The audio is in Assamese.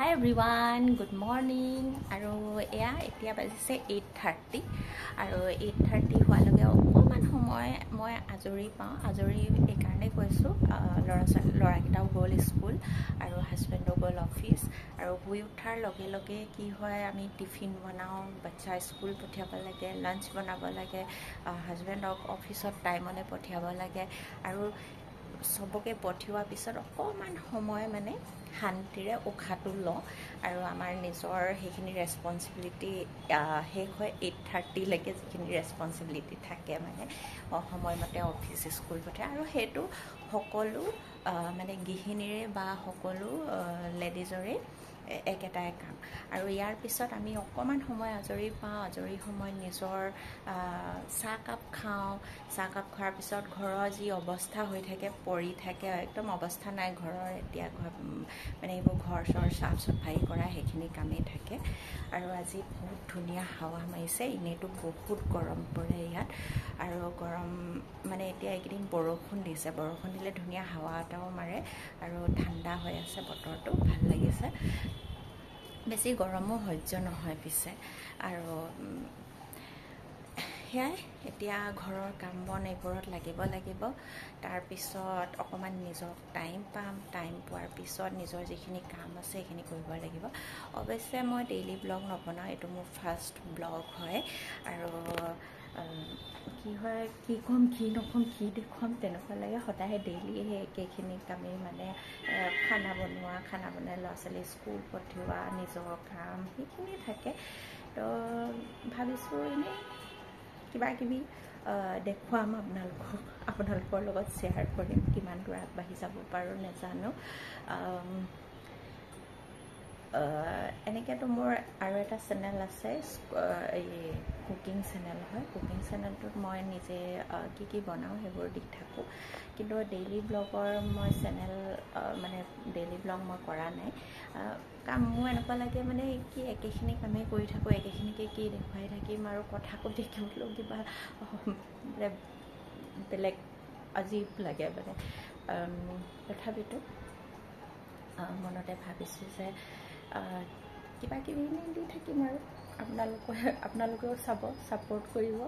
Hi everyone, good morning. আৰু এয়া এতিয়া বাজিছে 8:30 আৰু 8:30 হোৱাৰ লগে অকণমান সময় মই আজৰি পাওঁ। আজৰি এই কাৰণে কৈছোঁ, ল'ৰাকেইটাও গ'ল স্কুল আৰু হাজবেণ্ডো গ'ল অফিচ। আৰু শুই উঠাৰ লগে লগে কি হয়, আমি টিফিন বনাওঁ, বাচ্চা স্কুল পঠিয়াব লাগে, লাঞ্চ বনাব লাগে, হাজবেণ্ডক অফিচত টাইমলৈ পঠিয়াব লাগে। আৰু চবকে পঠিওৱাৰ পিছত অকণমান সময় মানে শান্তিৰে উশাহটো লওঁ আৰু আমাৰ নিজৰ সেইখিনি ৰেচপনচিবিলিটি শেষ হয় 8:30লৈকে যিখিনি ৰেচপনচিবিলিটি থাকে মানে সময়মতে অফিচ স্কুল পঠায়। আৰু সেইটো সকলো মানে গৃহিণীৰে বা সকলো লেডিজৰে একেটাই কাম। আৰু ইয়াৰ পিছত আমি অকণমান সময় আজৰি পাওঁ। আজৰি সময় নিজৰ চাহকাপ খাওঁ। চাহকাপ খোৱাৰ পিছত ঘৰৰ যি অৱস্থা হৈ থাকে, পৰি থাকে, একদম অৱস্থা নাই ঘৰৰ এতিয়া মানে এইবোৰ ঘৰ চৰ চাফ চাফাই কৰা সেইখিনি কামেই থাকে। আৰু আজি বহুত ধুনীয়া হাৱা মাৰিছে। এনেইতো বহুত গৰম পৰে ইয়াত, আৰু গৰম মানে এতিয়া এইকেইদিন বৰষুণ দিছে। বৰষুণ দিলে ধুনীয়া হাৱা এটাও মাৰে আৰু ঠাণ্ডা হৈ আছে, বতৰটো ভাল লাগিছে। বেছি গৰমো সহ্য নহয় পিছে। আৰু সেয়াই, এতিয়া ঘৰৰ কাম বন এইবোৰত লাগিব। তাৰপিছত অকণমান নিজক টাইম পাম। টাইম পোৱাৰ পিছত নিজৰ যিখিনি কাম আছে সেইখিনি কৰিব লাগিব। অৱশ্যে মই ডেইলি ব্লগ নবনাওঁ, এইটো মোৰ ফাৰ্ষ্ট ব্লগ হয়। আৰু কি হয়, কি ক'ম কি নক'ম কি দেখুৱাম তেনেকুৱা লাগে। সদায় ডেইলি সেই একেখিনি কামেই মানে খানা বনাই ল'ৰা ছোৱালী স্কুল পঠিওৱা, নিজৰ কাম সেইখিনি থাকে। তো ভাবিছোঁ এনেই কিবা কিবি দেখুৱাম আপোনালোকৰ লগত শ্বেয়াৰ কৰিম। কিমান দূৰ আগবাঢ়ি যাব পাৰোঁ নাজানো। এনেকৈতো মোৰ আৰু এটা চেনেল আছে, এই কুকিং চেনেল হয়। কুকিং চেনেলটোত মই নিজে কি বনাওঁ সেইবোৰ দি থাকোঁ। কিন্তু ডেইলি ব্লগৰ মই চেনেল মানে ডেইলি ব্লগ মই কৰা নাই। মোৰ এনেকুৱা লাগে মানে কি একেখিনি কামেই কৰি থাকোঁ, একেখিনিকে কি দেখুৱাই থাকিম আৰু কথা কৈ থাকিবলৈও কিবা বেলেগ আজীৱ লাগে মানে। তথাপিতো মনতে ভাবিছোঁ যে কিবা কিবি দি থাকিম আৰু আপোনালোকেও চাব, ছাপোৰ্ট কৰিব।